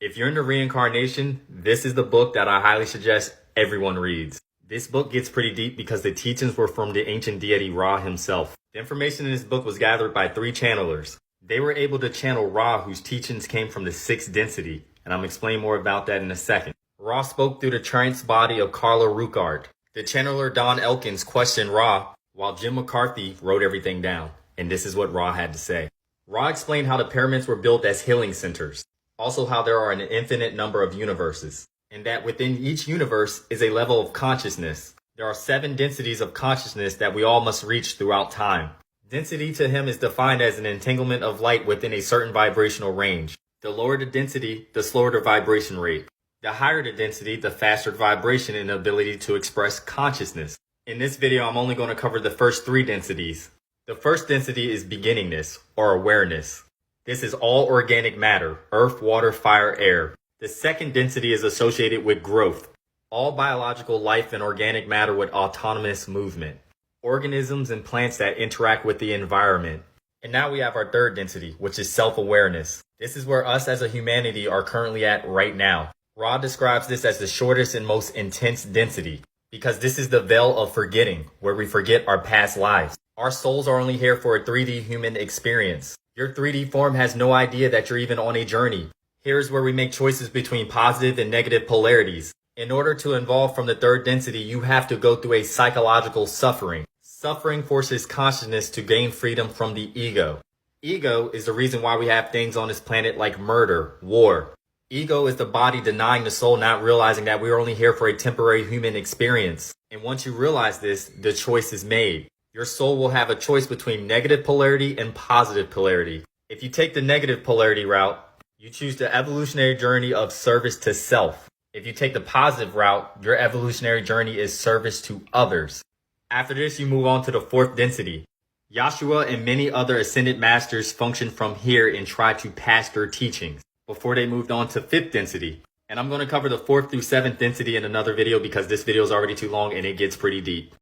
If you're into reincarnation, this is the book that I highly suggest everyone reads. This book gets pretty deep because the teachings were from the ancient deity Ra himself. The information in this book was gathered by 3 channelers. They were able to channel Ra, whose teachings came from the 6th density, and I'm explaining more about that in a second. Ra spoke through the trance body of Carla Ruckart. The channeler Don Elkins questioned Ra, while Jim McCarthy wrote everything down, and this is what Ra had to say. Ra explained how the pyramids were built as healing centers, also how there are an infinite number of universes, and that within each universe is a level of consciousness. There are 7 densities of consciousness that we all must reach throughout time. Density to him is defined as an entanglement of light within a certain vibrational range. The lower the density, the slower the vibration rate. The higher the density, the faster the vibration and ability to express consciousness. In this video, I'm only going to cover the first 3 densities. The first density is beginningness, or awareness. This is all organic matter, earth, water, fire, air. The second density is associated with growth, all biological life and organic matter with autonomous movement, organisms and plants that interact with the environment. And now we have our third density, which is self-awareness. This is where us as a humanity are currently at right now. Ra describes this as the shortest and most intense density, because this is the veil of forgetting, where we forget our past lives. Our souls are only here for a 3D human experience. Your 3D form has no idea that you're even on a journey. Here's where we make choices between positive and negative polarities. In order to evolve from the third density, you have to go through a psychological suffering. Suffering forces consciousness to gain freedom from the ego. Ego is the reason why we have things on this planet like murder, war. Ego is the body denying the soul, not realizing that we are only here for a temporary human experience. And once you realize this, the choice is made. Your soul will have a choice between negative polarity and positive polarity. If you take the negative polarity route, you choose the evolutionary journey of service to self. If you take the positive route, your evolutionary journey is service to others. After this, you move on to the 4th density. Yeshua and many other ascended masters function from here and try to pass their teachings before they moved on to 5th density. And I'm going to cover the 4th through 7th density in another video because this video is already too long and it gets pretty deep.